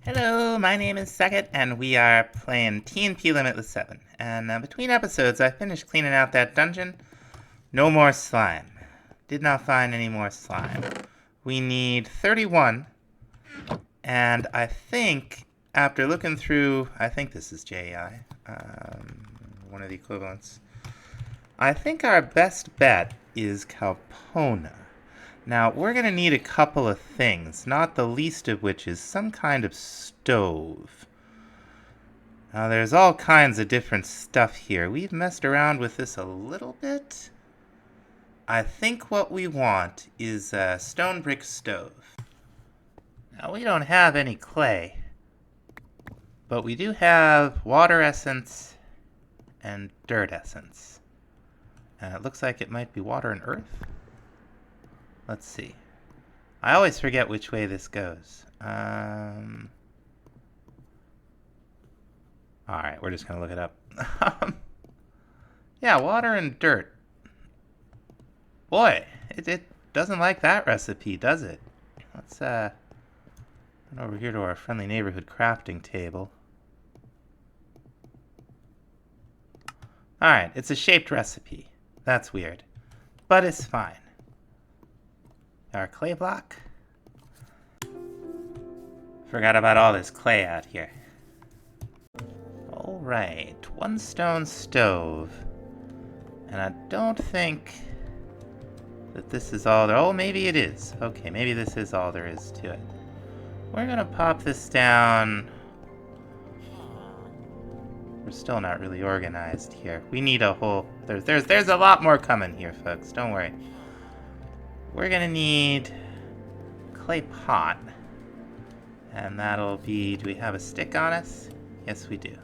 Hello, my name is Second, and we are playing TNP Limitless 7. And between episodes, I finished cleaning out that dungeon. No more slime. Did not find any more slime. We need 31, and I think, after looking through, I think this is JI, one of the equivalents. I think our best bet is Calpona. Now, we're going to need a couple of things, not the least of which is some kind of stove. Now, there's all kinds of different stuff here. We've messed around with this a little bit. I think what we want is a stone brick stove. Now, we don't have any clay, but we do have water essence and dirt essence. And it looks like it might be water and earth. Let's see. I always forget which way this goes. Alright, we're just gonna look it up. Yeah, water and dirt. Boy, it doesn't like that recipe, does it? Let's run over here to our friendly neighborhood crafting table. Alright, it's a shaped recipe. That's weird. But it's fine. Our clay block. Forgot about all this clay out here. Alright, one stone stove. And I don't think that this is all there. Oh, maybe it is. Okay, maybe this is all there is to it. We're gonna pop this down. We're still not really organized here. We need a whole... There's a lot more coming here, folks. Don't worry. We're gonna need clay pot, and that'll be, do we have a stick on us? Yes, we do.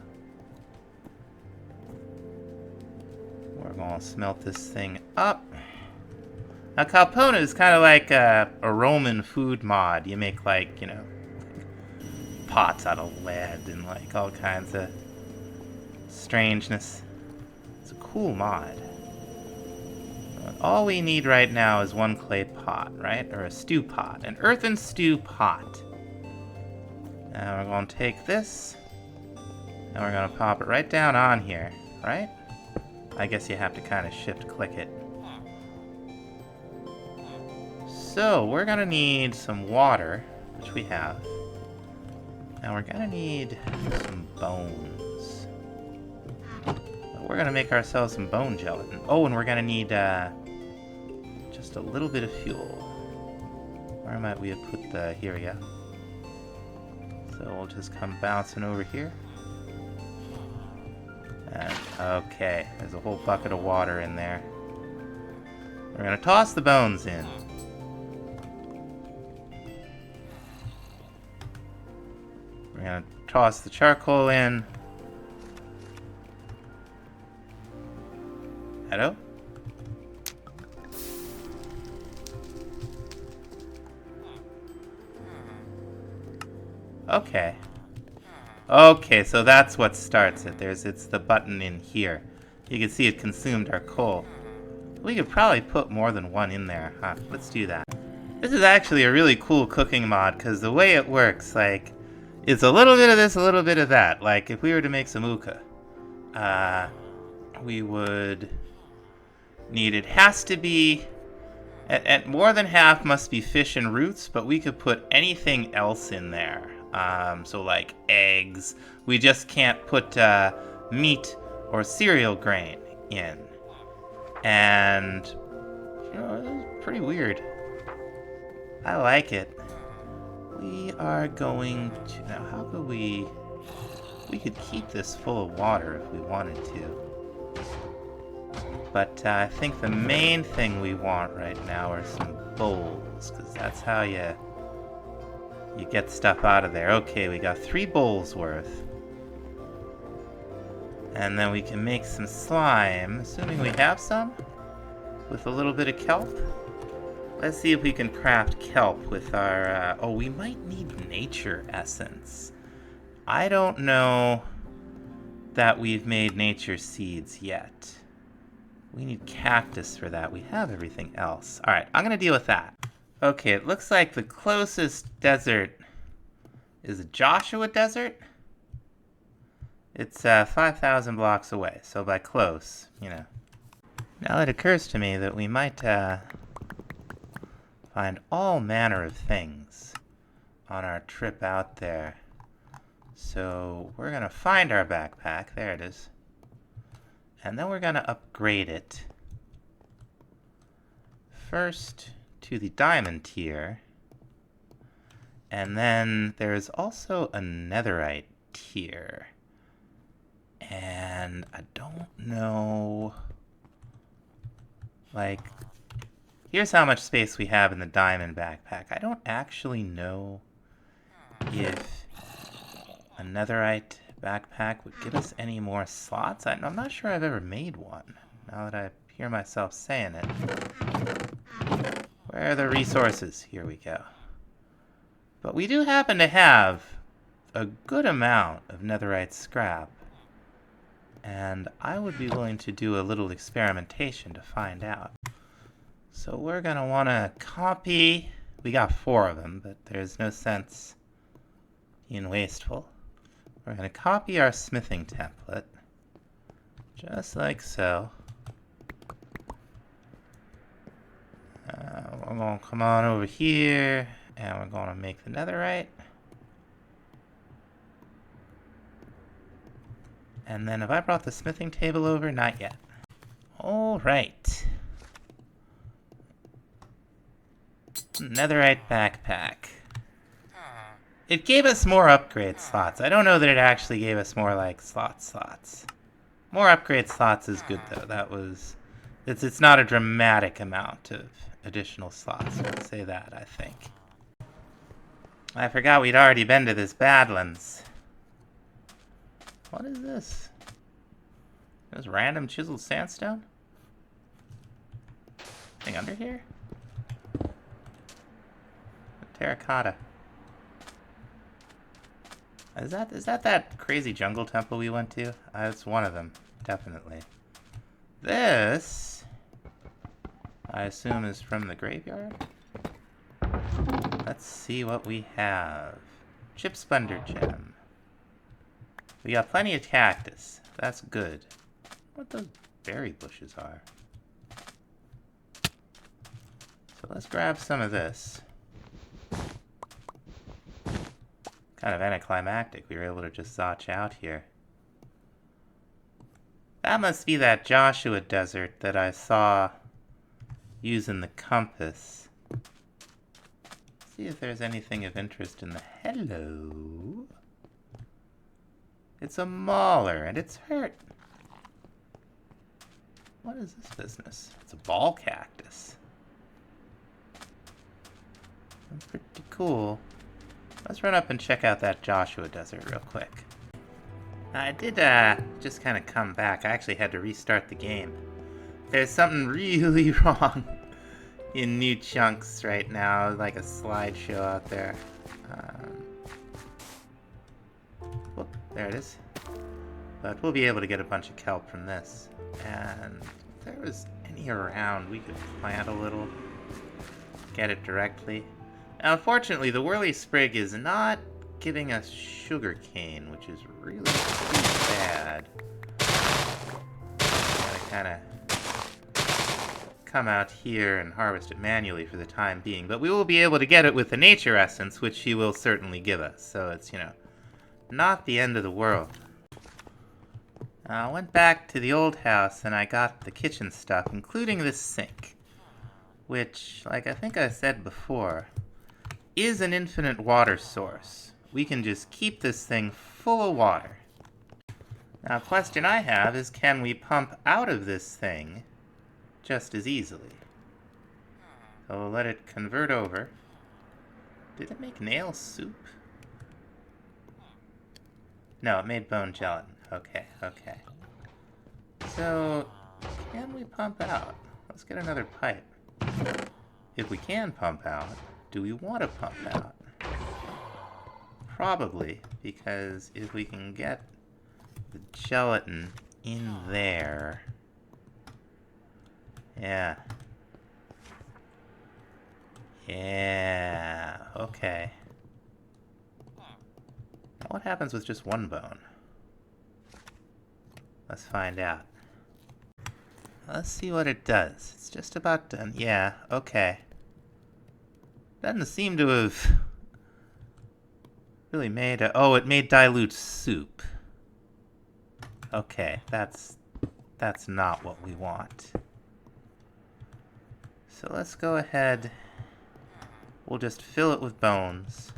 We're gonna smelt this thing up. Now, Calpona is kind of like a Roman food mod. You make, like, you know, pots out of lead and, like, all kinds of strangeness. It's a cool mod. All we need right now is one clay pot, right? Or a stew pot. An earthen stew pot. Now we're going to take this, and we're going to pop it right down on here, right? I guess you have to kind of shift-click it. So, we're going to need some water, which we have. And we're going to need some bones. We're going to make ourselves some bone gelatin. Oh, and we're going to need just a little bit of fuel. Where might we have put the... Here we go. So we'll just come bouncing over here. And, okay, there's a whole bucket of water in there. We're going to toss the bones in. We're going to toss the charcoal in. Hello? Okay. Okay, so that's what starts it. It's the button in here. You can see it consumed our coal. We could probably put more than one in there, huh? Let's do that. This is actually a really cool cooking mod, because the way it works, like, it's a little bit of this, a little bit of that. Like, if we were to make some uka, we would need, it has to be, at more than half must be fish and roots, but we could put anything else in there. So like eggs. We just can't put meat or cereal grain in. And, you know, it's pretty weird. I like it. We are going to... Now, how could we... We could keep this full of water if we wanted to. But I think the main thing we want right now are some bowls, because that's how you get stuff out of there. Okay, we got 3 bowls worth. And then we can make some slime, assuming we have some, with a little bit of kelp. Let's see if we can craft kelp with our... oh, we might need nature essence. I don't know that we've made nature seeds yet. We need cactus for that. We have everything else. Alright, I'm going to deal with that. Okay, it looks like the closest desert is Joshua Desert. It's 5,000 blocks away, so by close, you know. Now it occurs to me that we might find all manner of things on our trip out there. So we're gonna find our backpack, there it is, and then we're gonna upgrade it first to the diamond tier, and then there's also a netherite tier, and I don't know, like, here's how much space we have in the diamond backpack. I don't actually know if a netherite backpack would give us any more slots. I'm not sure I've ever made one, now that I hear myself saying it. Where are the resources? Here we go. But we do happen to have a good amount of netherite scrap, and I would be willing to do a little experimentation to find out. So we're gonna wanna copy, we got 4 of them, but there's no sense in wasteful. We're gonna copy our smithing template, just like so. We're gonna come on over here, and we're gonna make the netherite. And then have I brought the smithing table over? Not yet. Alright. Netherite backpack. It gave us more upgrade slots. I don't know that it actually gave us more, like, slots. More upgrade slots is good, though. That was... It's not a dramatic amount of additional slots. Let's say that, I think. I forgot we'd already been to this Badlands. What is this? There's random chiseled sandstone? Thing under here? Terracotta. Is that crazy jungle temple we went to? It's one of them, definitely. This, I assume, is from the graveyard. Let's see what we have. Chip Splendor Gem. We got plenty of cactus. That's good. What those berry bushes are. So let's grab some of this. Kind of anticlimactic. We were able to just zotch out here. That must be that Joshua Desert that I saw using the compass. See if there's anything of interest in the... Hello? It's a mauler, and it's hurt. What is this business? It's a ball cactus. That's pretty cool. Let's run up and check out that Joshua Desert real quick. I did just kind of come back. I actually had to restart the game. There's something really wrong in New Chunks right now, like a slideshow out there. Whoop, there it is. But we'll be able to get a bunch of kelp from this. And if there was any around, we could plant a little, get it directly. Now, unfortunately, the Whirly Sprig is not giving us sugar cane, which is really bad. Gotta kind of come out here and harvest it manually for the time being, but we will be able to get it with the nature essence, which she will certainly give us. So it's, you know, not the end of the world. I went back to the old house and I got the kitchen stuff, including this sink, which, like I think I said before, is an infinite water source. We can just keep this thing full of water. Now, a question I have is, can we pump out of this thing just as easily? So we'll let it convert over. Did it make nail soup? No, it made bone gelatin. Okay. So, can we pump out? Let's get another pipe. If we can pump out, do we want to pump out? Probably, because if we can get the gelatin in there... Yeah, okay. What happens with just one bone? Let's find out. Let's see what it does. It's just about done. Yeah, okay. Doesn't seem to have really made a... Oh, it made dilute soup. Okay, that's not what we want. So let's go ahead. We'll just fill it with bones.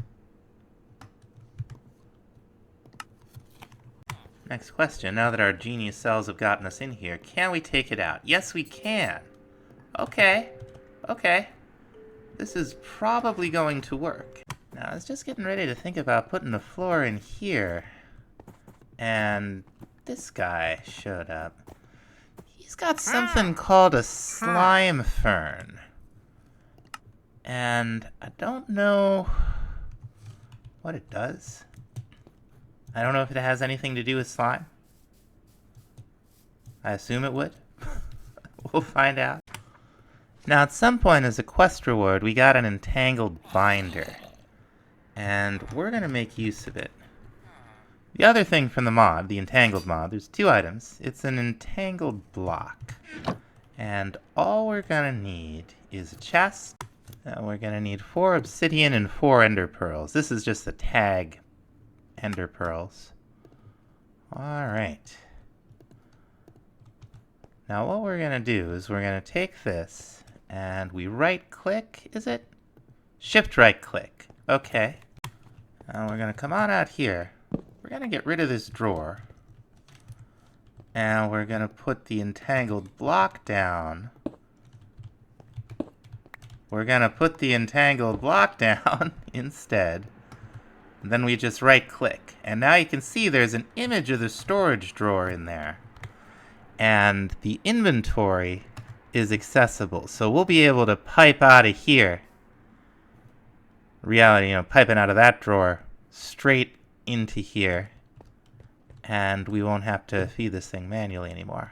Next question, now that our genius cells have gotten us in here, can we take it out? Yes, we can. Okay. Okay. This is probably going to work. Now, I was just getting ready to think about putting the floor in here. And this guy showed up. He's got something called a slime fern. And I don't know what it does. I don't know if it has anything to do with slime. I assume it would. We'll find out. Now, at some point as a quest reward, we got an entangled binder. And we're going to make use of it. The other thing from the mod, the entangled mod, there's two items. It's an entangled block. And all we're going to need is a chest. And we're going to need 4 obsidian and 4 ender pearls. This is just the tag ender pearls. Alright. Now what we're going to do is we're going to take this and we right click, is it? Shift right click. Okay. Now we're going to come on out here. We're going to get rid of this drawer. And we're going to put the entangled block down. We're going to put the entangled block down instead. And then we just right click. And now you can see there's an image of the storage drawer in there. And the inventory is accessible. So we'll be able to pipe out of here. Reality, piping out of that drawer straight into here. And we won't have to feed this thing manually anymore.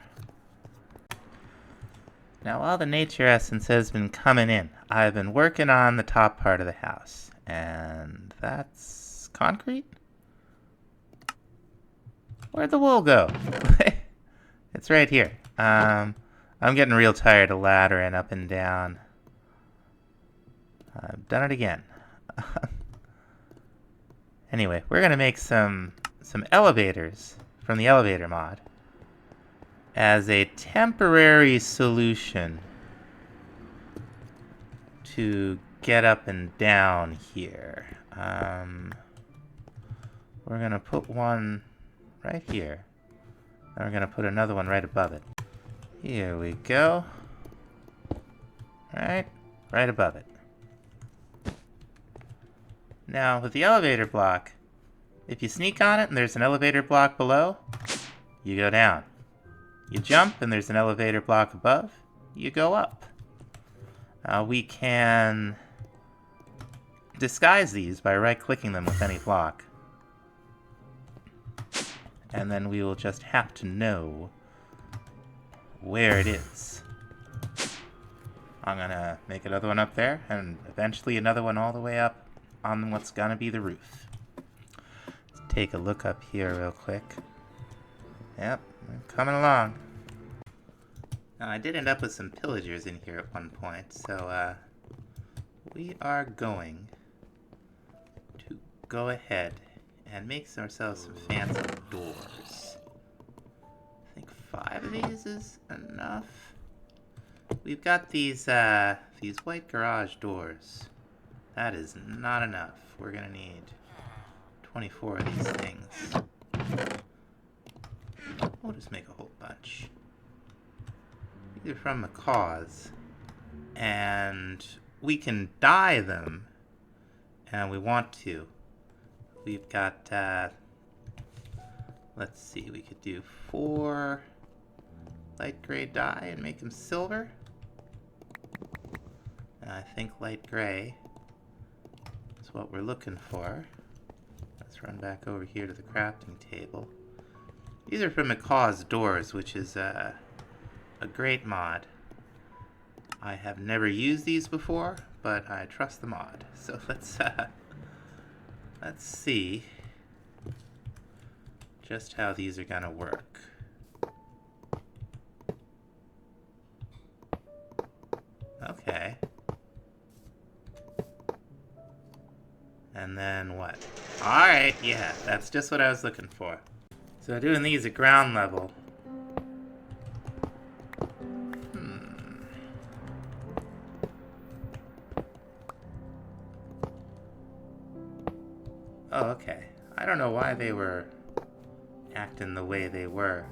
Now, while the nature essence has been coming in, I've been working on the top part of the house. And that's concrete? Where'd the wool go? It's right here. I'm getting real tired of laddering up and down. I've done it again. Anyway, we're going to make some elevators from the elevator mod as a temporary solution to get up and down here. We're going to put one right here. And we're going to put another one right above it. Here we go. Right above it. Now, with the elevator block, if you sneak on it and there's an elevator block below, you go down. You jump and there's an elevator block above, you go up. We can disguise these by right-clicking them with any block. And then we will just have to know where it is. I'm gonna make another one up there, and eventually another one all the way up on what's gonna be the roof. Let's take a look up here real quick. Yep, I'm coming along. Now, I did end up with some pillagers in here at one point, so we are going to go ahead and make ourselves some fancy doors. I think 5 of these is enough. We've got these white garage doors. That is not enough. We're gonna need 24 of these things. We'll just make a whole bunch. These are from Macaw's. And we can dye them. And we want to. We've got, let's see, we could do 4 light gray dye and make them silver. And I think light gray is what we're looking for. Let's run back over here to the crafting table. These are from Macaw's Doors, which is a great mod. I have never used these before, but I trust the mod. So let's see just how these are gonna work. Okay. And then what? Alright, yeah, that's just what I was looking for. So doing these at ground level. Oh, okay. I don't know why they were acting the way they were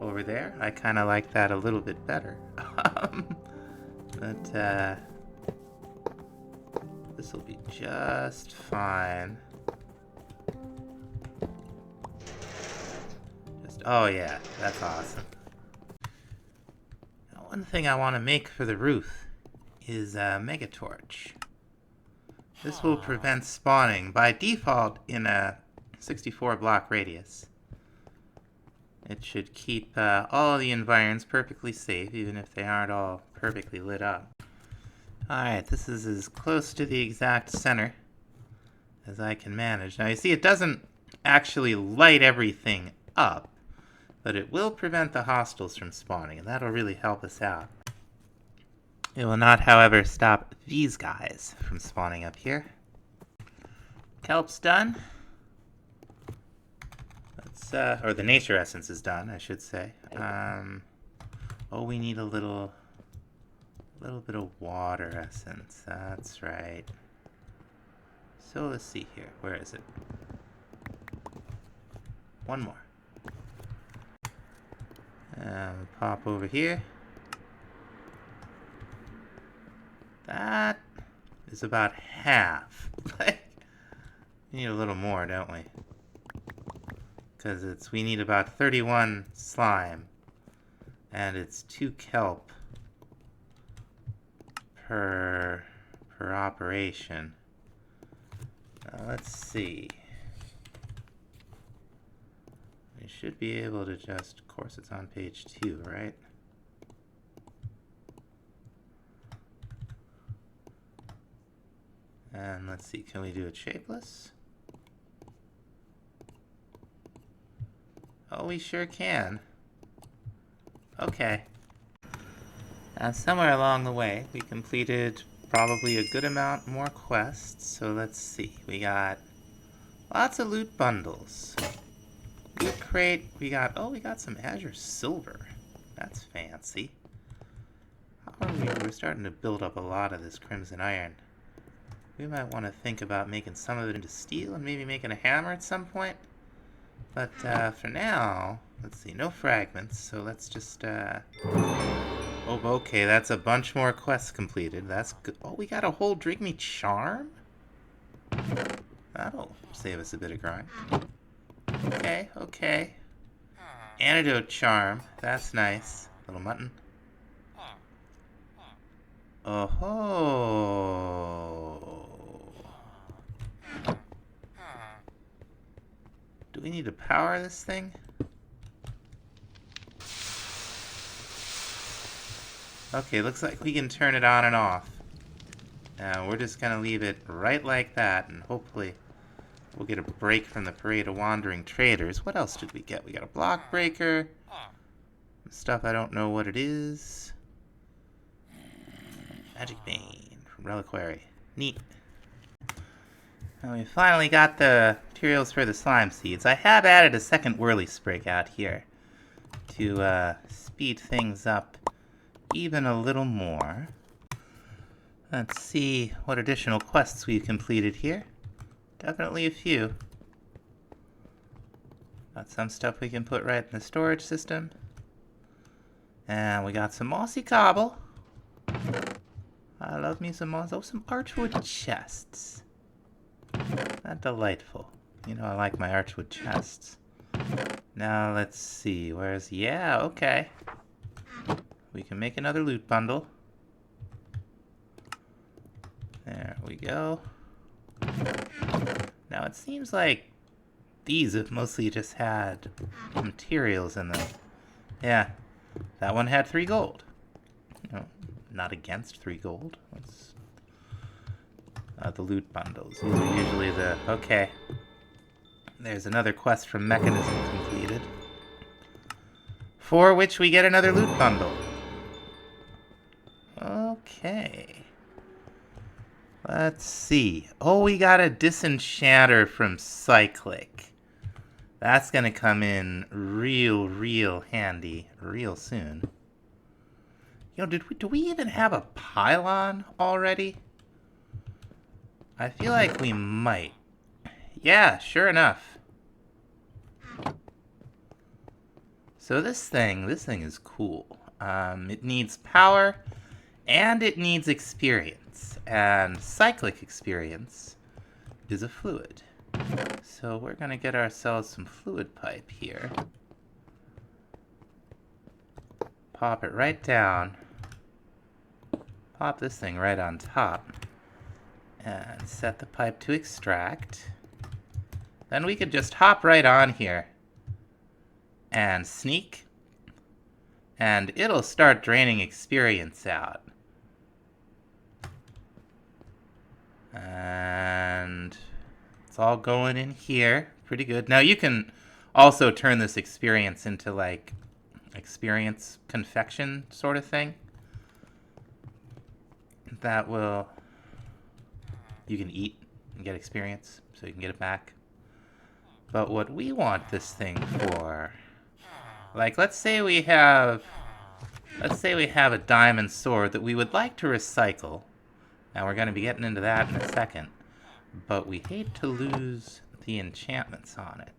over there. I kind of like that a little bit better. But, this will be just fine. Oh yeah, that's awesome. Now, one thing I want to make for the roof is a mega torch. This will prevent spawning by default in a 64 block radius. It should keep all the environs perfectly safe, even if they aren't all perfectly lit up. Alright, this is as close to the exact center as I can manage. Now you see it doesn't actually light everything up, but it will prevent the hostiles from spawning, and that'll really help us out. It will not, however, stop these guys from spawning up here. Kelp's done. Let's, or the nature essence is done, I should say. Oh, we need a little bit of water essence. That's right. So let's see here. Where is it? One more. Pop over here. That is about half. We need a little more, don't we? Because we need about 31 slime. And it's 2 kelp per operation. Now let's see. We should be able to just, of course it's on page 2, right? And let's see, can we do it shapeless? Oh, we sure can. Okay. Now, somewhere along the way, we completed probably a good amount more quests. So let's see. We got lots of loot bundles. Loot crate. We got some Azure Silver. That's fancy. We're starting to build up a lot of this Crimson Iron. We might want to think about making some of it into steel and maybe making a hammer at some point. But for now, let's see, no fragments, so let's just, oh, okay, that's a bunch more quests completed. That's good. Oh, we got a whole Drink Me Charm? That'll save us a bit of grind. Okay, okay. Antidote Charm, that's nice. Little mutton. Oh-ho! Do we need to power this thing? Okay, looks like we can turn it on and off. Now we're just gonna leave it right like that, and hopefully we'll get a break from the parade of wandering traders. What else did we get? We got a block breaker. Stuff I don't know what it is. Magic Bane from Reliquary. Neat. Now we finally got the materials for the slime seeds. I have added a second whirly sprig out here to speed things up even a little more. Let's see what additional quests we've completed here. Definitely a few. Got some stuff we can put right in the storage system. And we got some mossy cobble. I love me some moss. Oh, some archwood chests. Not delightful. You know I like my archwood chests. Now let's see. Where's... Yeah, okay. We can make another loot bundle. There we go. Now it seems like these have mostly just had materials in them. Yeah, that one had 3 gold. You know, not against 3 gold. Let's... the loot bundles. These are usually the... Okay. There's another quest from Mechanism completed, for which we get another loot bundle. Okay. Let's see. Oh, we got a Disenchanter from Cyclic. That's gonna come in real handy real soon. Yo, do we even have a pylon already? I feel like we might. Yeah, sure enough. So this thing is cool. It needs power, and it needs experience. And cyclic experience is a fluid. So we're gonna get ourselves some fluid pipe here. Pop it right down. Pop this thing right on top. And set the pipe to extract. Then we could just hop right on here. And sneak. And it'll start draining experience out. And it's all going in here. Pretty good. Now you can also turn this experience into like experience confection sort of thing. That will... You can eat and get experience, so you can get it back. But what we want this thing for... Like, let's say we have a diamond sword that we would like to recycle. Now we're going to be getting into that in a second. But we hate to lose the enchantments on it.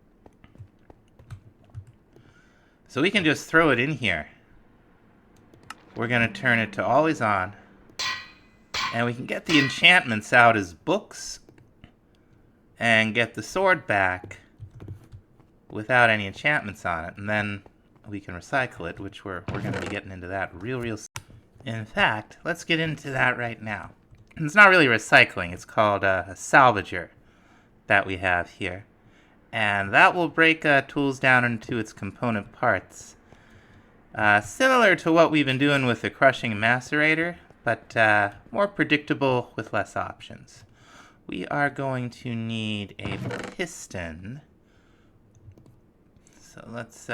So we can just throw it in here. We're going to turn it to always on. And we can get the enchantments out as books. And get the sword back without any enchantments on it. And then we can recycle it, which we're going to be getting into that real soon. In fact, let's get into that right now. It's not really recycling. It's called a salvager that we have here. And that will break tools down into its component parts. Similar to what we've been doing with the crushing macerator, but more predictable with less options. We are going to need a piston. So let's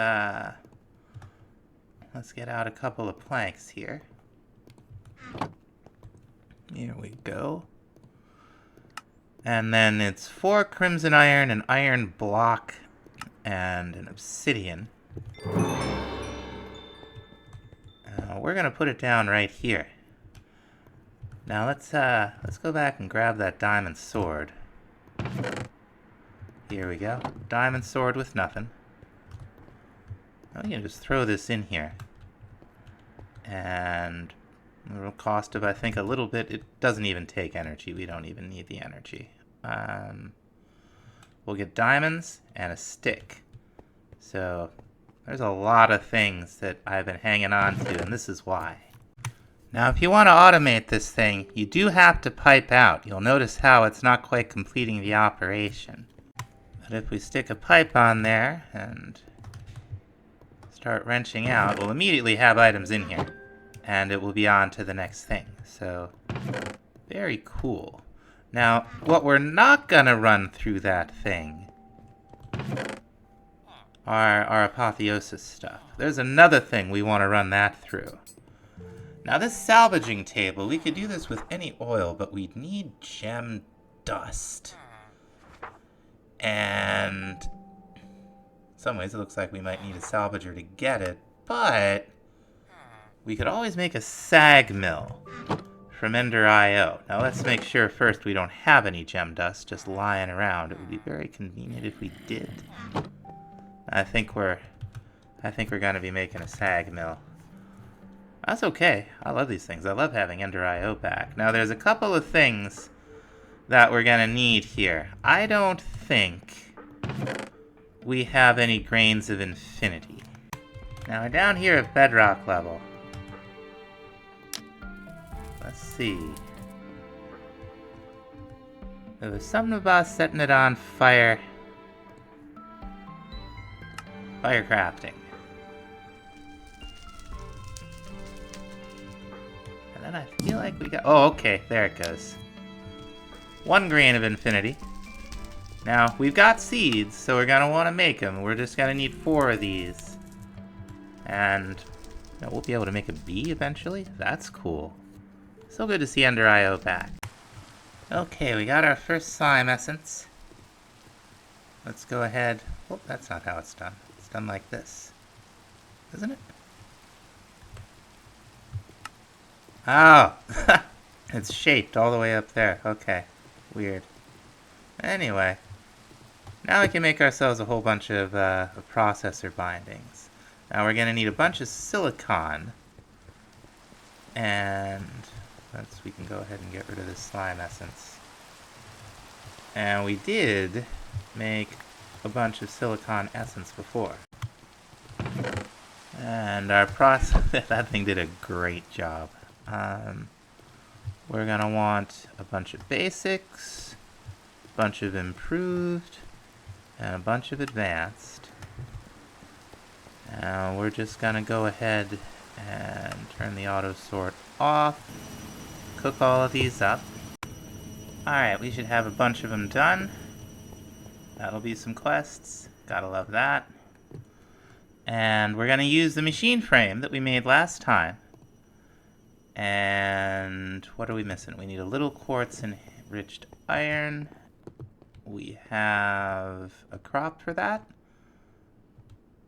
get out a couple of planks here. Here we go. And then it's 4 crimson iron, an iron block, and an obsidian. We're gonna put it down right here. Now let's go back and grab that diamond sword. Here we go. Diamond sword with nothing. Now we can just throw this in here. And it'll cost of, I think, a little bit. It doesn't even take energy. We don't even need the energy. We'll get diamonds and a stick. So there's a lot of things that I've been hanging on to, and this is why. Now, if you want to automate this thing, you do have to pipe out. You'll notice how it's not quite completing the operation. But if we stick a pipe on there and start wrenching out, we'll immediately have items in here. And it will be on to the next thing. So, very cool. Now, what we're not going to run through that thing are our apotheosis stuff. There's another thing we want to run that through. Now this salvaging table, we could do this with any oil, but we'd need gem dust. And in some ways it looks like we might need a salvager to get it, but we could always make a sag mill from Ender IO. Now let's make sure first we don't have any gem dust just lying around. It would be very convenient if we did. I think we're going to be making a sag mill. That's okay. I love these things. I love having Ender IO back. Now there's a couple of things that we're going to need here. I don't think we have any grains of infinity. Now we're down here at bedrock level. Let's see. There was something about setting it on fire. Fire crafting. And then I feel like we got... Oh, okay. There it goes. 1 grain of infinity. Now, we've got seeds, so we're gonna want to make them. We're just gonna need 4 of these. And we'll be able to make a bee eventually. That's cool. So good to see Ender IO back. Okay, we got our first slime essence. Let's go ahead. Oh, that's not how it's done. It's done like this. Isn't it? Oh! It's shaped all the way up there. Okay. Weird. Anyway. Now we can make ourselves a whole bunch of processor bindings. Now we're going to need a bunch of silicon. And we can go ahead and get rid of this slime essence. And we did make a bunch of silicon essence before. And our process, that thing did a great job. We're going to want a bunch of basics, a bunch of improved, and a bunch of advanced. Now we're just going to go ahead and turn the auto sort off, cook all of these up. Alright, we should have a bunch of them done. That'll be some quests. Gotta love that. And we're going to use the machine frame that we made last time. And what are we missing? We need a little quartz enriched iron. We have a crop for that.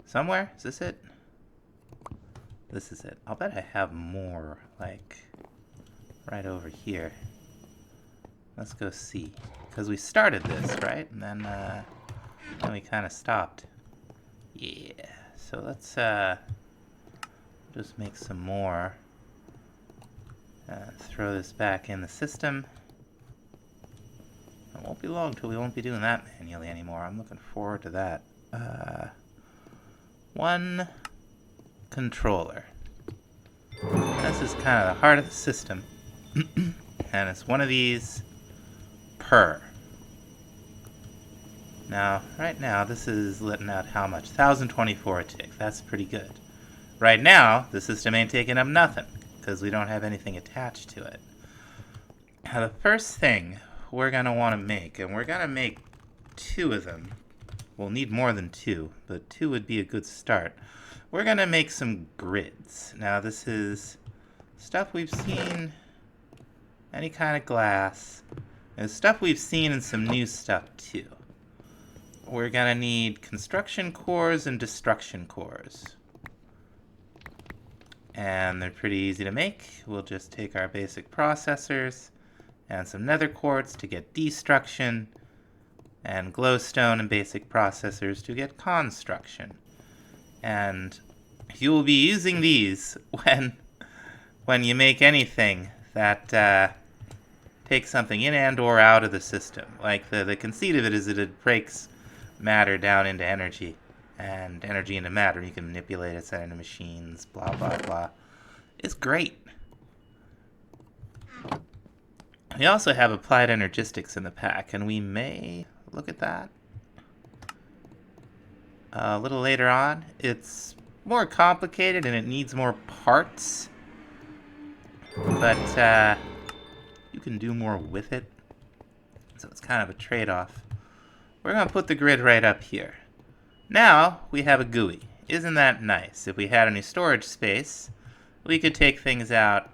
Somewhere? Is this it? This is it. I'll bet I have more, like, right over here. Let's go see. Because we started this, right? And then we kind of stopped. Yeah. So let's just make some more. Throw this back in the system. It won't be long till we won't be doing that manually anymore. I'm looking forward to that. One controller. This is kind of the heart of the system. And it's one of these per. Now, right now, this is letting out how much? 1,024 a tick. That's pretty good. Right now, the system ain't taking up nothing, because we don't have anything attached to it. Now, the first thing we're going to want to make, and we're going to make 2 of them. We'll need more than 2, but 2 would be a good start. We're going to make some grids. Now, this is stuff we've seen, any kind of glass. It's stuff we've seen and some new stuff, too. We're going to need construction cores and destruction cores. And they're pretty easy to make. We'll just take our basic processors and some nether quartz to get destruction, and glowstone and basic processors to get construction. And you will be using these when you make anything that takes something in and or out of the system. Like the conceit of it is that it breaks matter down into energy, and energy into matter. You can manipulate it, set it into machines, blah, blah, blah. It's great. We also have applied energistics in the pack, and we may look at that a little later on. It's more complicated and it needs more parts, but you can do more with it, so it's kind of a trade-off. We're going to put the grid right up here. Now we have a GUI. Isn't that nice? If we had any storage space, we could take things out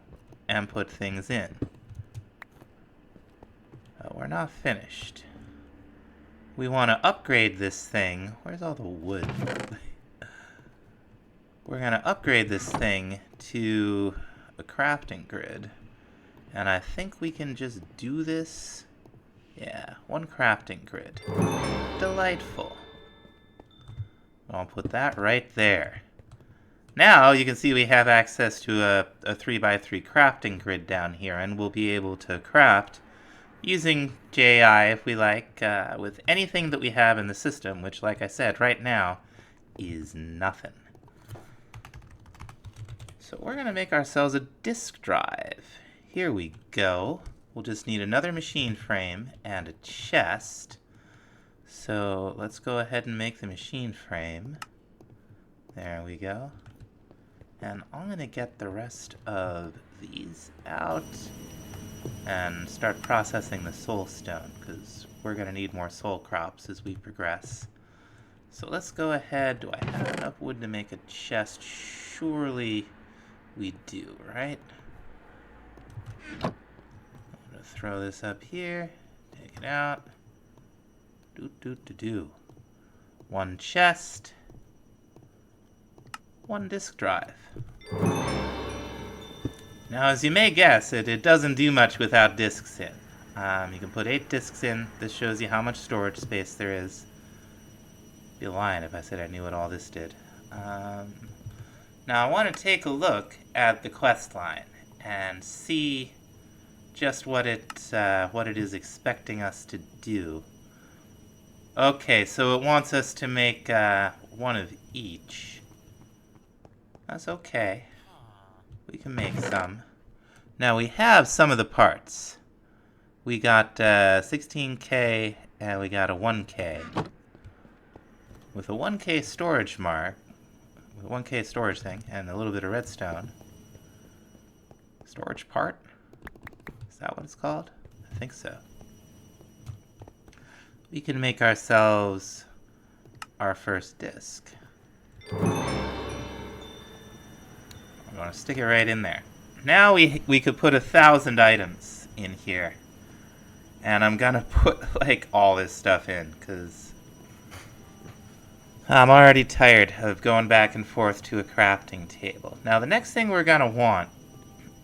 and put things in. We're not finished. We want to upgrade this thing. Where's all the wood? We're going to upgrade this thing to a crafting grid. And I think we can just do this. Yeah, 1 crafting grid. Delightful. I'll put that right there. Now you can see we have access to a 3x3 crafting grid down here, and we'll be able to craft using JI if we like, with anything that we have in the system, which, like I said, right now is nothing. So we're going to make ourselves a disk drive. Here we go. We'll just need another machine frame and a chest. So let's go ahead and make the machine frame. There we go. And I'm going to get the rest of these out. and start processing the soul stone, because we're going to need more soul crops as we progress. So let's go ahead. Do I have enough wood to make a chest? Surely we do, right? I'm going to throw this up here, take it out. One chest, one disk drive. Now, as you may guess, it doesn't do much without disks in. You can put 8 disks in. This shows you how much storage space there is. I'd be lying if I said I knew what all this did. Now, I want to take a look at the quest line and see just what it is expecting us to do. Okay, so it wants us to make one of each. That's okay. We can make some. Now we have some of the parts. We got 16K and we got a 1K. With a 1K storage mark, with a 1K storage thing and a little bit of redstone. Storage part? Is that what it's called? I think so. We can make ourselves our first disc. I'm going to stick it right in there. Now we could put 1,000 items in here. And I'm going to put like all this stuff in because I'm already tired of going back and forth to a crafting table. Now the next thing we're going to want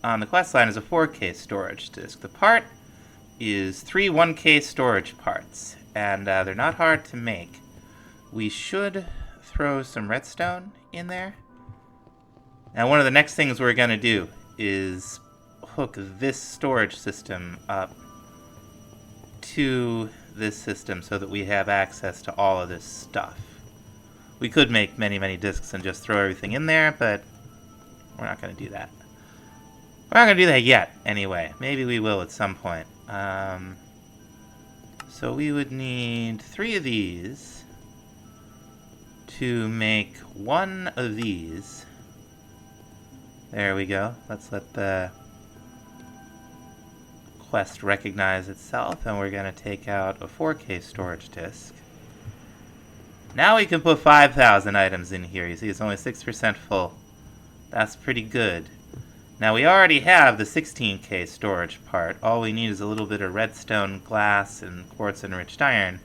on the quest line is a 4K storage disk. The part is 3 1K storage parts. And they're not hard to make. We should throw some redstone in there. Now one of the next things we're going to do is hook this storage system up to this system so that we have access to all of this stuff. We could make many, many disks and just throw everything in there, but we're not going to do that. We're not going to do that yet, anyway. Maybe we will at some point. So we would need 3 of these to make 1 of these. There we go. Let's let the quest recognize itself, and we're going to take out a 4K storage disk. Now we can put 5,000 items in here. You see it's only 6% full. That's pretty good. Now we already have the 16K storage part. All we need is a little bit of redstone, glass, and quartz enriched iron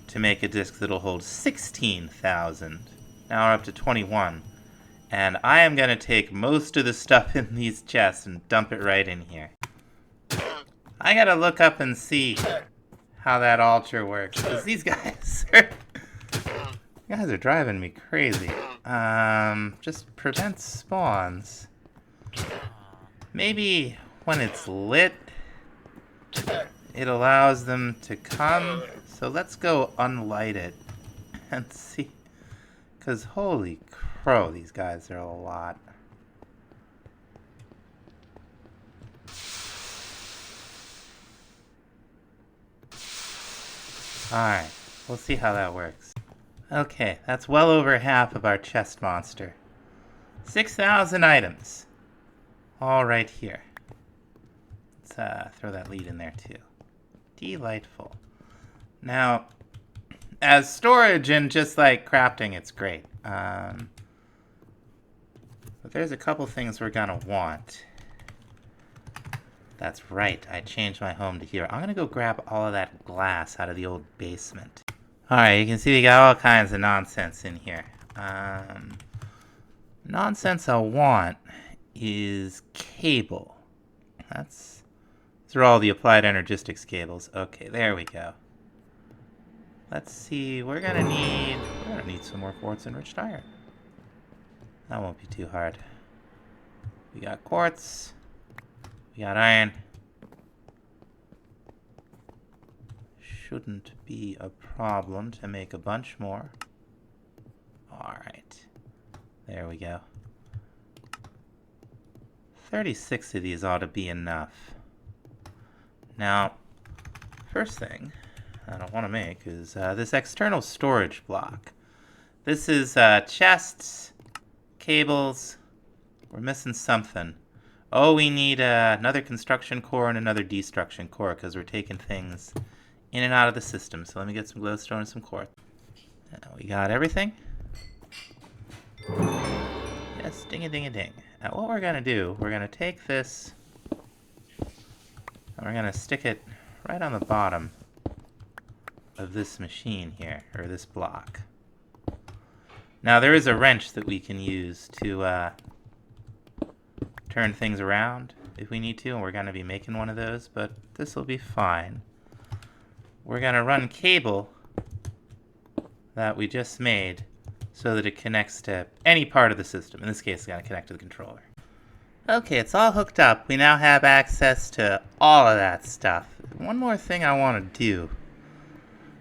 to make a disk that'll hold 16,000. Now we're up to 21. And I am going to take most of the stuff in these chests and dump it right in here. I gotta look up and see how that altar works, because these guys are driving me crazy. Just prevent spawns. Maybe when it's lit, it allows them to come. So let's go unlight it and see. Because holy crow, these guys are a lot. Alright, we'll see how that works. Okay, that's well over half of our chest monster. 6,000 items. All right here. Let's throw that lead in there too. Delightful. Now, as storage and just like crafting, it's great. But there's a couple things we're gonna want. That's right, I changed my home to here. I'm gonna go grab all of that glass out of the old basement. Alright, you can see we got all kinds of nonsense in here. Nonsense I want is cable. These are all the applied energistics cables. Okay, there we go. Let's see, we're gonna need some more quartz enriched iron. That won't be too hard. We got quartz. We got iron. Shouldn't be a problem to make a bunch more. Alright. There we go. 36 of these ought to be enough. Now, first thing I don't want to make is this external storage block. This is chests, cables. We're missing something. Oh, we need another construction core and another destruction core because we're taking things in and out of the system. So let me get some glowstone and some quartz. We got everything. Yes, ding-a-ding-a-ding. Now what we're going to do, we're going to take this and we're going to stick it right on the bottom of this machine here, or this block. Now there is a wrench that we can use to turn things around if we need to, and we're going to be making one of those, but this will be fine. We're going to run cable that we just made so that it connects to any part of the system. In this case, it's going to connect to the controller. Okay, it's all hooked up. We now have access to all of that stuff. One more thing I want to do.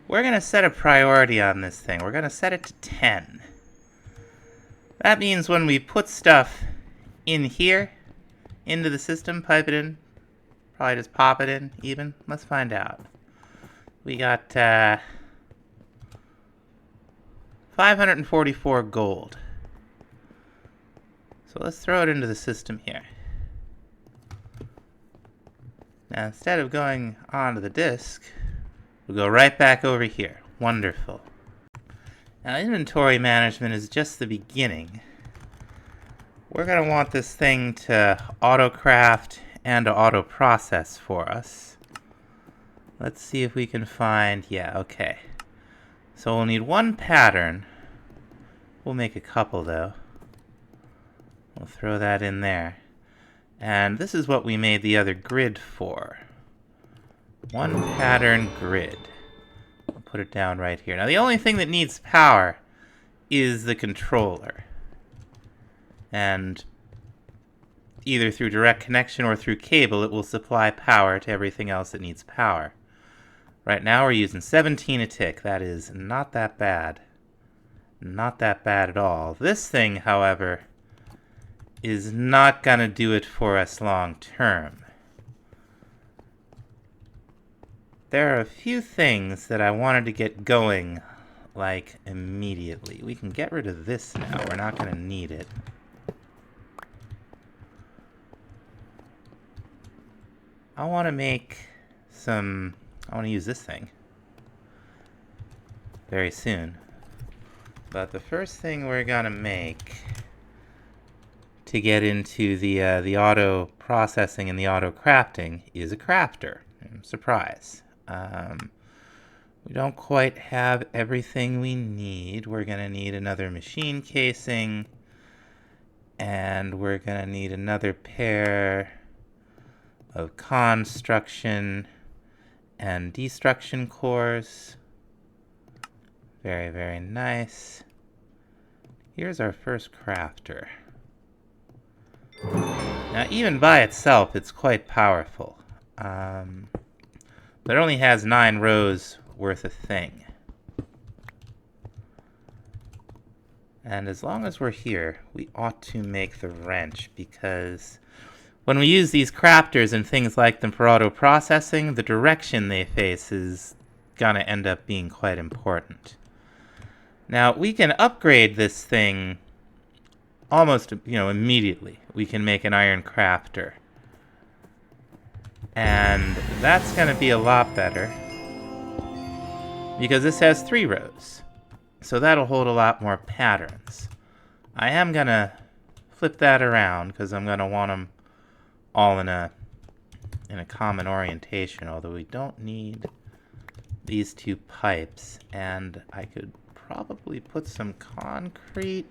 We're going to set a priority on this thing. We're going to set it to 10. That means when we put stuff in here, into the system, pipe it in, probably just pop it in even. Let's find out. We got 544 gold. So let's throw it into the system here. Now instead of going onto the disk, we'll go right back over here. Wonderful. Now inventory management is just the beginning. We're going to want this thing to auto-craft and to auto-process for us. Let's see if we can find, yeah, okay. So we'll need one pattern. We'll make a couple though. We'll throw that in there. And this is what we made the other grid for. One pattern grid. I'll put it down right here. Now the only thing that needs power is the controller. And either through direct connection or through cable, it will supply power to everything else that needs power. Right now we're using 17 a tick. That is not that bad. Not that bad at all. This thing, however, is not going to do it for us long term. There are a few things that I wanted to get going, like, immediately. We can get rid of this now. We're not going to need it. I want to make some... I want to use this thing very soon. But the first thing we're going to make to get into the auto processing and the auto crafting is a crafter. Surprise. We don't quite have everything we need. We're going to need another machine casing, and we're going to need another pair of construction and destruction cores. Very, very nice. Here's our first crafter. Now, even by itself, it's quite powerful. But it only has 9 rows worth of thing. And as long as we're here, we ought to make the wrench, because when we use these crafters and things like them for auto processing, the direction they face is gonna end up being quite important. Now, we can upgrade this thing almost, immediately. We can make an iron crafter. And that's gonna be a lot better, because this has 3 rows. So that'll hold a lot more patterns. I am gonna flip that around, because I'm gonna want them all in a common orientation, although we don't need these 2 pipes, and I could probably put some concrete.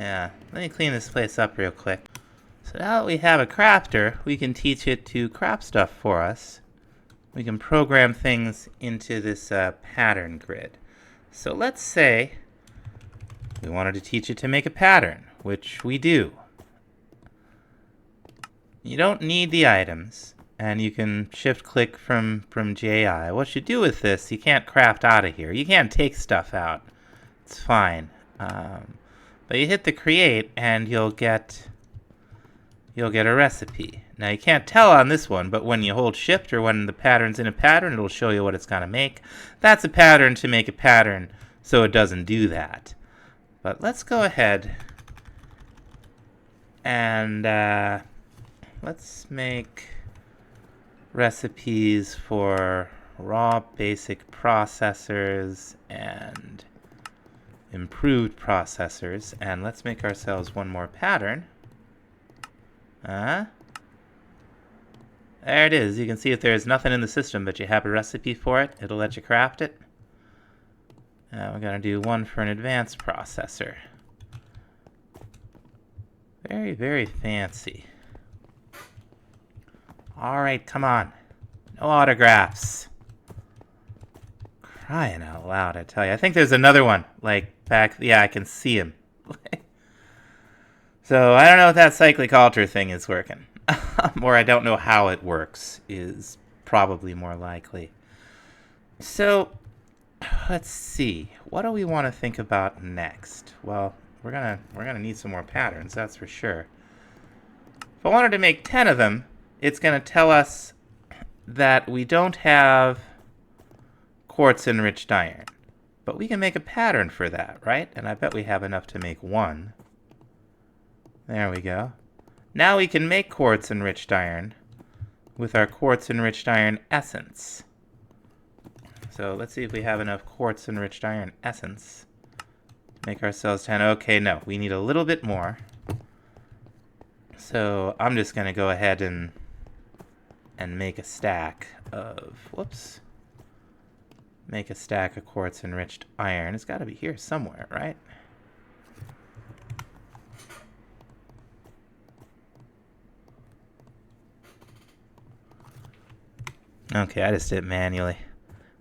Yeah, let me clean this place up real quick. So now that we have a crafter, we can teach it to craft stuff for us. We can program things into this pattern grid. So let's say we wanted to teach it to make a pattern, which we do. You don't need the items, and you can shift-click from JI. What you do with this, you can't craft out of here. You can't take stuff out. It's fine. But you hit the create, and you'll get a recipe. Now, you can't tell on this one, but when you hold shift or when the pattern's in a pattern, it'll show you what it's going to make. That's a pattern to make a pattern, so it doesn't do that. But let's go ahead And let's make recipes for raw basic processors and improved processors. And let's make ourselves one more pattern. There it is. You can see if there's nothing in the system, but you have a recipe for it, it'll let you craft it. We're going to do one for an advanced processor. Very, very fancy. Alright, come on. No autographs. Crying out loud, I tell you. I think there's another one. Like, back... Yeah, I can see him. So, I don't know if that cyclic alter thing is working. Or I don't know how it works, is probably more likely. So, let's see. What do we want to think about next? Well, we're gonna need some more patterns, that's for sure. If I wanted to make 10 of them, it's gonna tell us that we don't have quartz enriched iron. But we can make a pattern for that, right? And I bet we have enough to make one. There we go. Now we can make quartz enriched iron with our quartz enriched iron essence. So let's see if we have enough quartz enriched iron essence. Make ourselves 10. Okay, no, we need a little bit more. So I'm just going to go ahead and make a stack of, whoops. Make a stack of quartz enriched iron. It's got to be here somewhere, right? Okay, I just did it manually.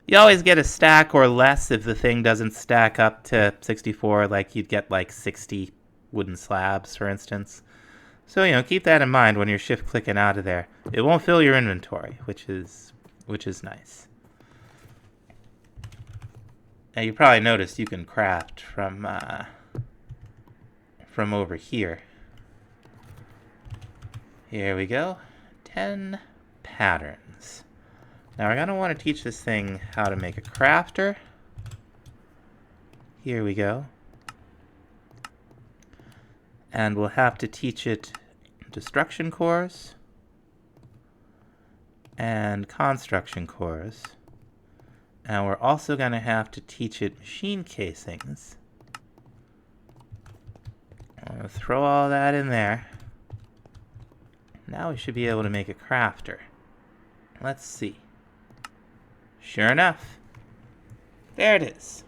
You always get a stack or less if the thing doesn't stack up to 64, like you'd get like 60 wooden slabs, for instance. So, you know, keep that in mind when you're shift clicking out of there. It won't fill your inventory, which is nice. Now you probably noticed you can craft from over here. Here we go. 10 patterns. Now we're going to want to teach this thing how to make a crafter. Here we go. And we'll have to teach it destruction cores and construction cores. And we're also going to have to teach it machine casings. I'm going to throw all that in there. Now we should be able to make a crafter. Let's see. Sure enough, there it is.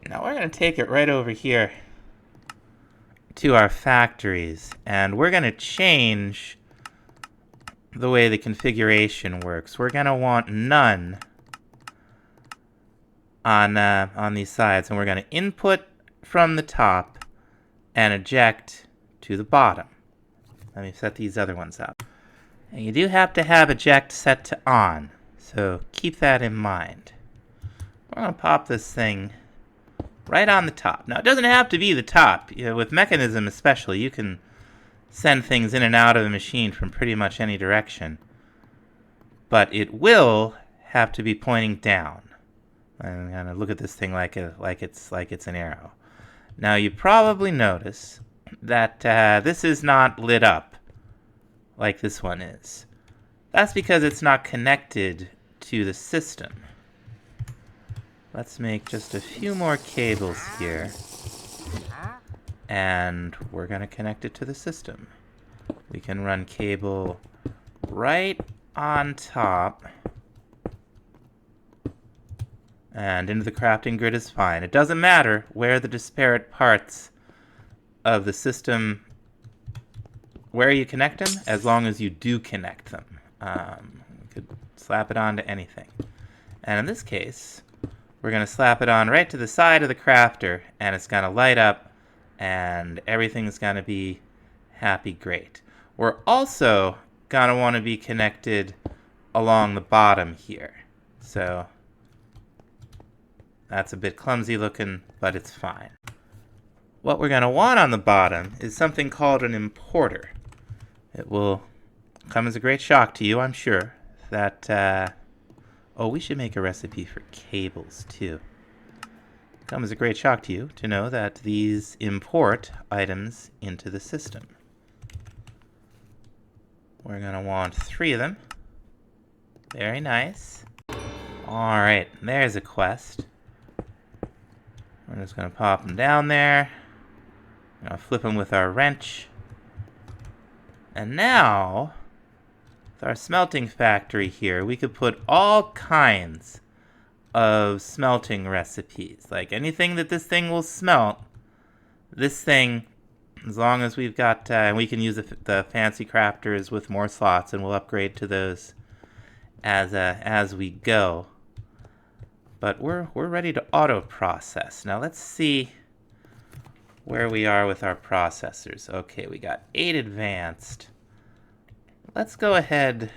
Now we're going to take it right over here to our factories, and we're going to change the way the configuration works. We're going to want none on these sides, and we're going to input from the top and eject to the bottom. Let me set these other ones up. And you do have to have eject set to on, so keep that in mind. We're going to pop this thing right on the top. Now, it doesn't have to be the top. You know, with mechanism especially, you can send things in and out of the machine from pretty much any direction. But it will have to be pointing down. I'm going to look at this thing like it's an arrow. Now, you probably notice that this is not lit up like this one is. That's because it's not connected to the system. Let's make just a few more cables here. And we're going to connect it to the system. We can run cable right on top. And into the crafting grid is fine. It doesn't matter where the disparate parts of the system, where you connect them, as long as you do connect them. You could slap it onto anything. And in this case, we're going to slap it on right to the side of the crafter, and it's going to light up, and everything's going to be happy great. We're also going to want to be connected along the bottom here. So that's a bit clumsy looking, but it's fine. What we're going to want on the bottom is something called an importer. It will come as a great shock to you, I'm sure, that, oh, we should make a recipe for cables, too. come as a great shock to you to know that these import items into the system. We're going to want 3 of them. Very nice. Alright, there's a quest. We're just going to pop them down there. Flip them with our wrench. And now, with our smelting factory here, we could put all kinds of smelting recipes. Like anything that this thing will smelt, this thing, as long as we've got, and we can use the fancy crafters with more slots, and we'll upgrade to those as we go. But we're ready to auto process. Now let's see where we are with our processors. Okay, we got 8 advanced. Let's go ahead.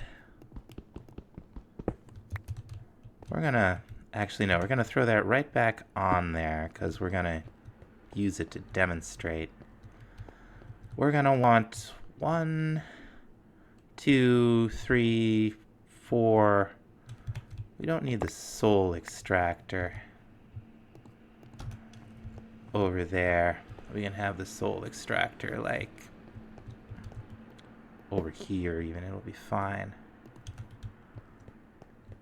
We're gonna, actually no, we're gonna throw that right back on there because we're gonna use it to demonstrate. We're gonna want 1, 2, 3, 4. We don't need the soul extractor over there. We can have the soul extractor like over here even. It'll be fine.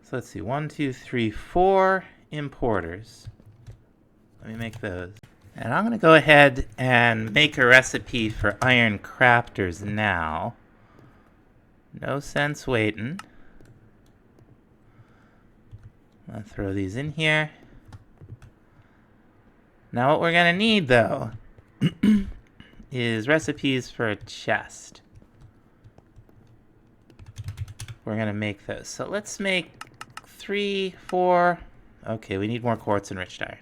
So let's see. 1, 2, 3, 4 importers. Let me make those. And I'm going to go ahead and make a recipe for iron crafters now. No sense waiting. I'll throw these in here. Now what we're going to need, though, is recipes for a chest. We're going to make those. So let's make 3, 4. Okay, we need more quartz enriched iron.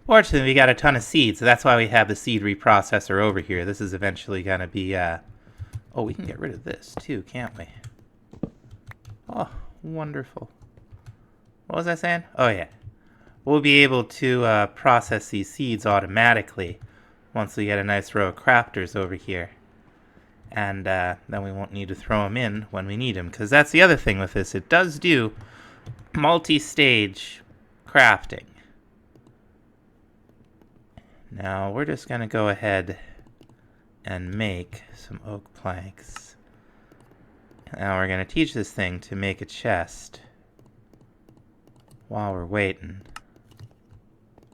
Fortunately, we got a ton of seeds, so that's why we have the seed reprocessor over here. This is eventually going to be... oh, we can get rid of this, too, can't we? Oh, wonderful. What was I saying? Oh, yeah. We'll be able to process these seeds automatically once we get a nice row of crafters over here. And then we won't need to throw them in when we need them. Because that's the other thing with this. It does do multi-stage crafting. Now, we're just going to go ahead and make some oak planks. Now, we're going to teach this thing to make a chest while we're waiting.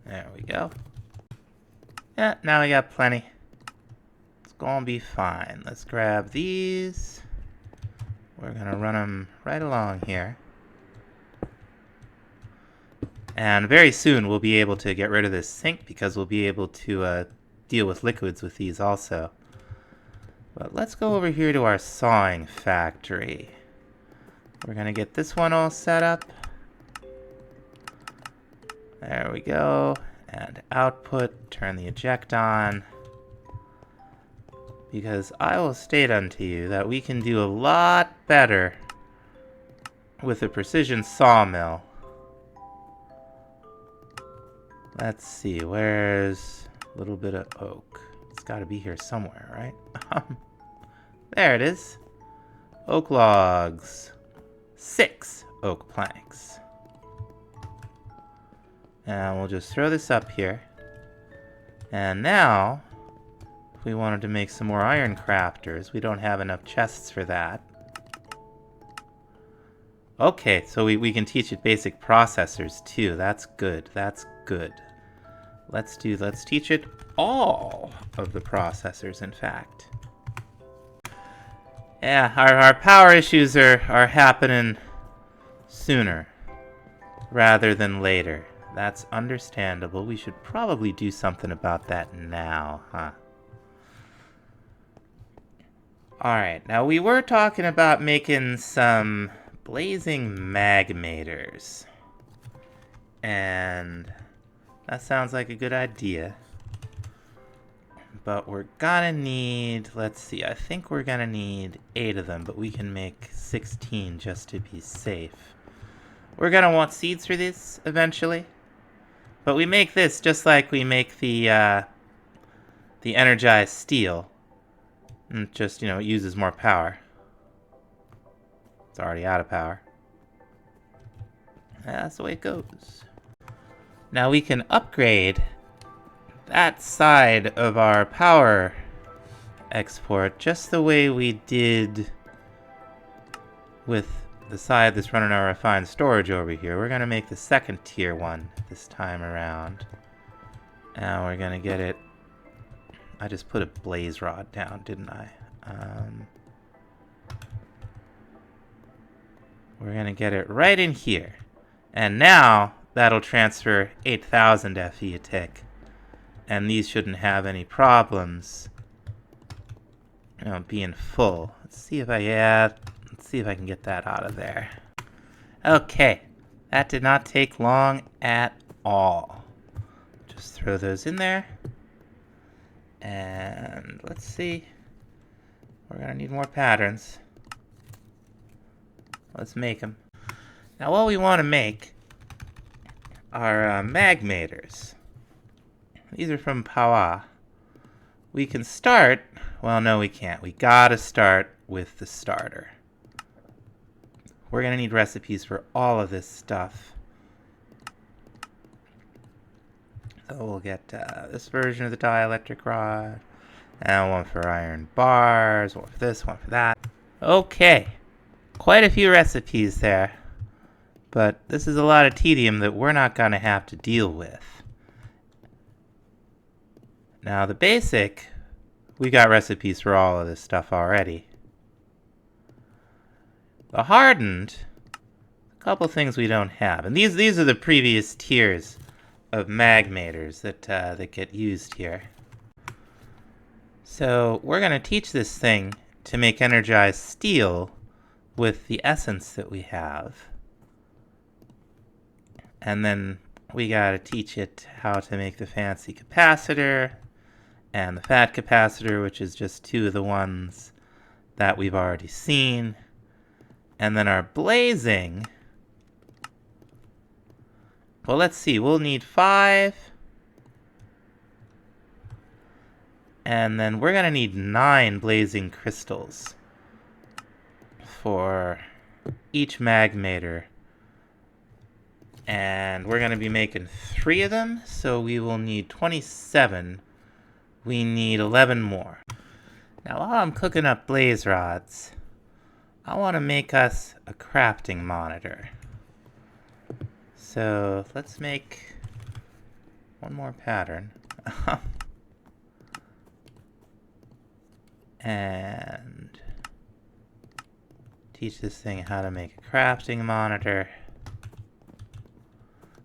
There we go. Yeah, now we got plenty. It's gonna be fine. Let's grab these. We're gonna run them right along here. And very soon we'll be able to get rid of this sink because we'll be able to deal with liquids with these also. But let's go over here to our sawing factory. We're gonna get this one all set up. There we go. And output, turn the eject on. Because I will state unto you that we can do a lot better with a precision sawmill. Let's see, where's a little bit of oak? It's got to be here somewhere, right? There it is. Oak logs. 6 oak planks. And we'll just throw this up here. And now, if we wanted to make some more iron crafters, we don't have enough chests for that. Okay, so we can teach it basic processors too. That's good. That's good. Let's teach it all of the processors, in fact. Yeah, our power issues are happening sooner rather than later. That's understandable. We should probably do something about that now, huh? Alright, now we were talking about making some blazing magmators. And that sounds like a good idea. But we're gonna need, let's see, I think we're gonna need 8 of them, but we can make 16 just to be safe. We're gonna want seeds for this eventually. But we make this just like we make the energized steel. And just, it uses more power. It's already out of power. That's the way it goes. Now we can upgrade that side of our power export just the way we did with the side that's running our refined storage over here. We're gonna make the second tier one this time around. Now we're gonna get it. I just put a blaze rod down, didn't I? We're gonna get it right in here. And now that'll transfer 8,000 FE a tick. And these shouldn't have any problems, being full. Let's see if I can get that out of there. Okay, that did not take long at all. Just throw those in there. And let's see. We're gonna need more patterns. Let's make them. Now what we want to make are magmators. These are from Pawa. We can start, well no we can't. We gotta start with the starter. We're gonna need recipes for all of this stuff. So we'll get this version of the dielectric rod, and one for iron bars, one for this, one for that. Okay, quite a few recipes there, but this is a lot of tedium that we're not gonna have to deal with. Now the basic, we got recipes for all of this stuff already. The hardened, a couple things we don't have, and these are the previous tiers of magmators that get used here. So we're going to teach this thing to make energized steel with the essence that we have. And then we got to teach it how to make the fancy capacitor and the fat capacitor, which is just two of the ones that we've already seen. And then our blazing, well, let's see, we'll need 5. And then we're gonna need 9 blazing crystals for each magmator. And we're gonna be making 3 of them, so we will need 27. We need 11 more. Now while I'm cooking up blaze rods, I wanna make us a crafting monitor. So let's make one more pattern. And teach this thing how to make a crafting monitor.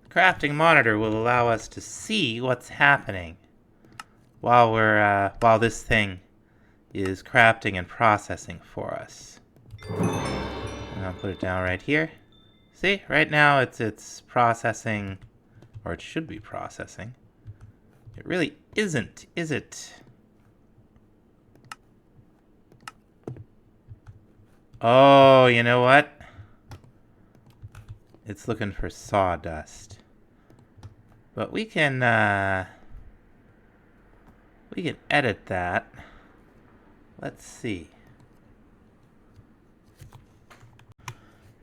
The crafting monitor will allow us to see what's happening while this thing is crafting and processing for us. And I'll put it down right here. See, right now it's processing, or it should be processing. It really isn't, is it? Oh, you know what? It's looking for sawdust. But we can edit that. Let's see.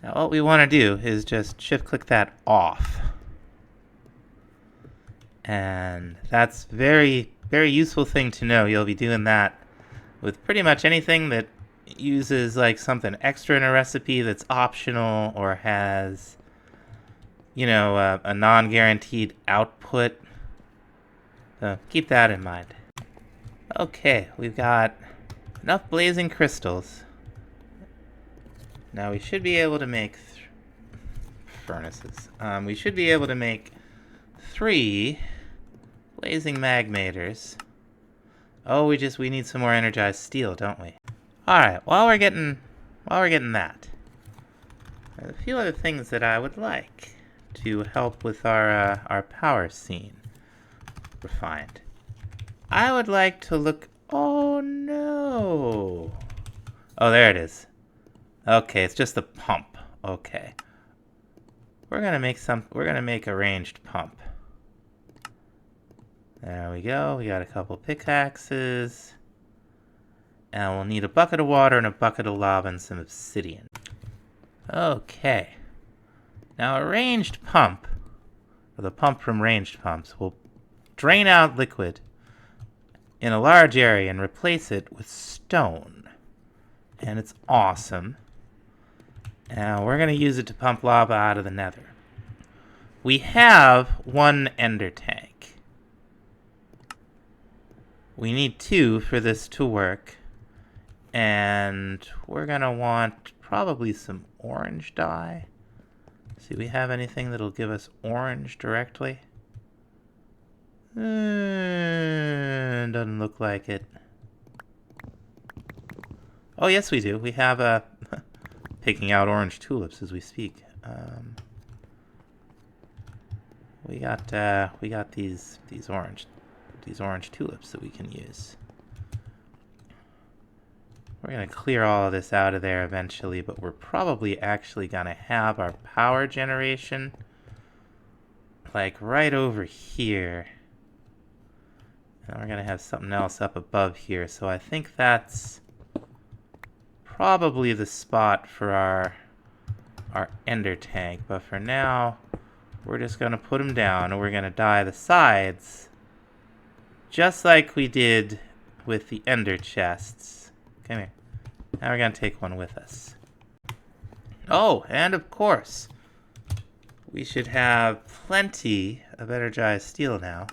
Now what we want to do is just shift-click that off. And that's very, very useful thing to know. You'll be doing that with pretty much anything that uses like something extra in a recipe that's optional or has, a non-guaranteed output. So keep that in mind. Okay, we've got enough blazing crystals. Now we should be able to make furnaces. We should be able to make 3 blazing magmators. Oh, we need some more energized steel, don't we? All right. While we're getting that, there's a few other things that I would like to help with our power scene refined. I would like to look. Oh no! Oh, there it is. Okay, it's just the pump. Okay. We're gonna make a ranged pump. There we go. We got a couple pickaxes. And we'll need a bucket of water and a bucket of lava and some obsidian. Okay. Now a ranged pump or the pump from ranged pumps, will drain out liquid in a large area and replace it with stone. And it's awesome. Now we're going to use it to pump lava out of the nether. We have one ender tank. We need 2 for this to work. And we're going to want probably some orange dye. See, we have anything that'll give us orange directly? Doesn't look like it. Oh, yes, we do. We have a picking out orange tulips as we speak. We got these orange tulips that we can use. We're gonna clear all of this out of there eventually, but we're probably actually gonna have our power generation like right over here. And we're gonna have something else up above here. So I think that's probably the spot for our ender tank. But for now, we're just gonna put them down and we're gonna dye the sides just like we did with the ender chests. Come here. Now we're gonna take one with us. Oh, and of course, we should have plenty of energized steel now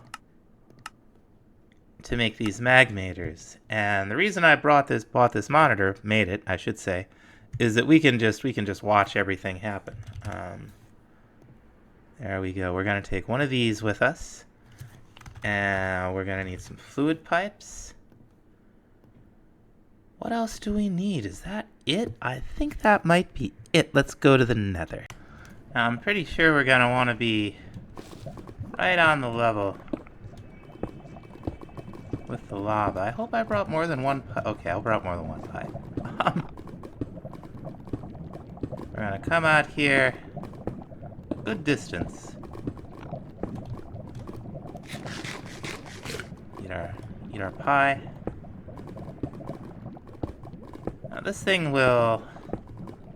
to make these magmators. And the reason I bought this monitor, made it, I should say, is that we can just watch everything happen. There we go. We're gonna take one of these with us, and we're gonna need some fluid pipes. What else do we need? Is that it? I think that might be it. Let's go to the nether. Now, I'm pretty sure we're gonna want to be right on the level with the lava. I hope I brought more than one pipe. Okay, I brought more than one pipe. We're gonna come out here. Good distance. Eat our pie. Now this thing will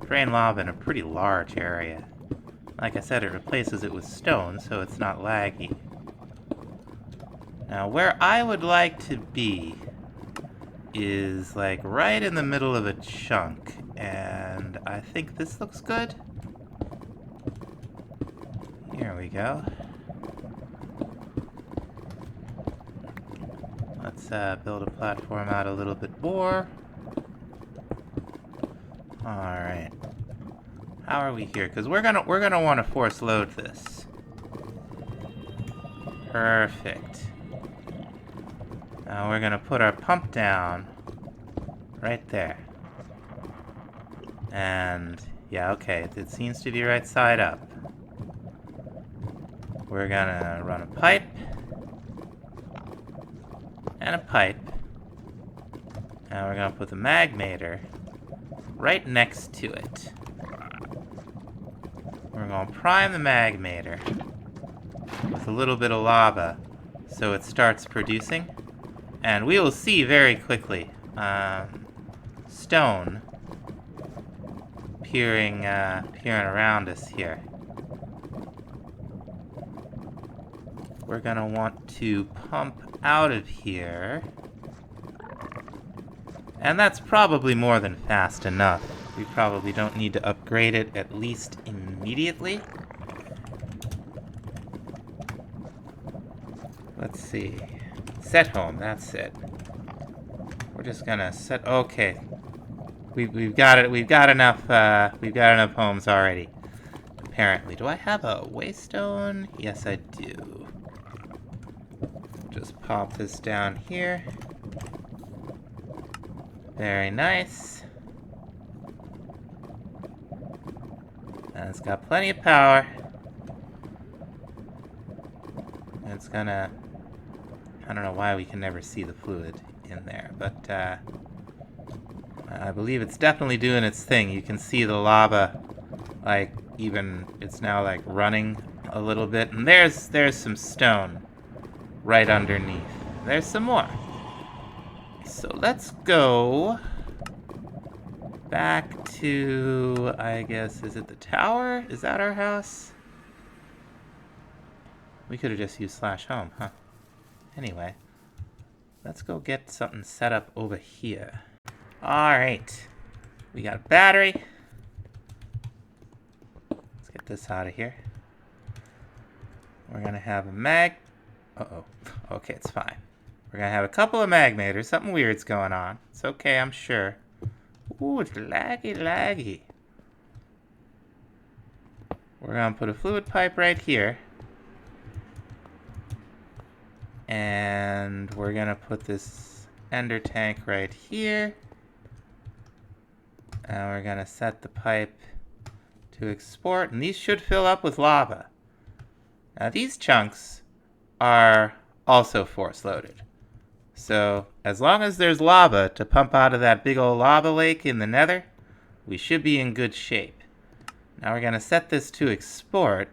drain lava in a pretty large area. Like I said, it replaces it with stone, so it's not laggy. Now where I would like to be is like right in the middle of a chunk, and I think this looks good. Here we go. Let's build a platform out a little bit more. Alright. How are we here? Because we're gonna want to force load this. Perfect. Now we're gonna put our pump down right there. And yeah, okay, it seems to be right side up. We're gonna run a pipe and a pipe. And we're gonna put the magmator right next to it. We're gonna prime the magmator with a little bit of lava so it starts producing. And we will see very quickly stone peering around us here. We're gonna want to pump out of here. And that's probably more than fast enough. We probably don't need to upgrade it, at least immediately. Let's see. Set home, that's it. We're just gonna set, okay. We've got it, we've got enough homes already. Apparently. Do I have a waystone? Yes, I do. Just pop this down here. Very nice. And it's got plenty of power. And it's gonna... I don't know why we can never see the fluid in there, but I believe it's definitely doing its thing. You can see the lava, like, even, it's now like running a little bit. And there's some stone right underneath. There's some more. So let's go back to, I guess, is it the tower? Is that our house? We could have just used slash home, huh? Anyway, let's go get something set up over here. Alright. We got a battery. Let's get this out of here. We're gonna have a mag... Uh-oh. Okay, it's fine. We're gonna have a couple of magmators. Something weird's going on. It's okay, I'm sure. Ooh, it's laggy, laggy. We're gonna put a fluid pipe right here. And we're gonna put this ender tank right here. And we're gonna set the pipe to export. And these should fill up with lava. Now these chunks are also force loaded. So as long as there's lava to pump out of that big old lava lake in the nether, we should be in good shape. Now we're gonna set this to export,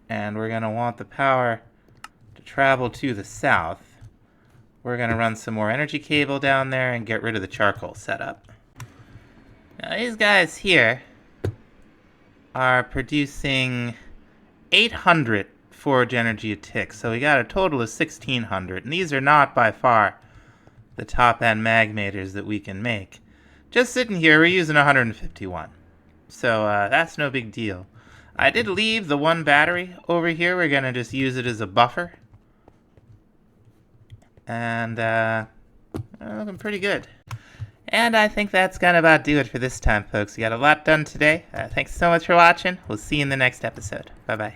and we're gonna want the power to travel to the south. We're gonna run some more energy cable down there and get rid of the charcoal setup. Now these guys here are producing 800 forge energy a tick, so we got a total of 1600, and these are not by far the top end magmators that we can make. Just sitting here, we're using 151, so that's no big deal. I did leave the one battery over here. We're gonna just use it as a buffer, and looking pretty good. And I think that's gonna about do it for this time, folks. We got a lot done today. Thanks so much for watching. We'll see you in the next episode. Bye bye.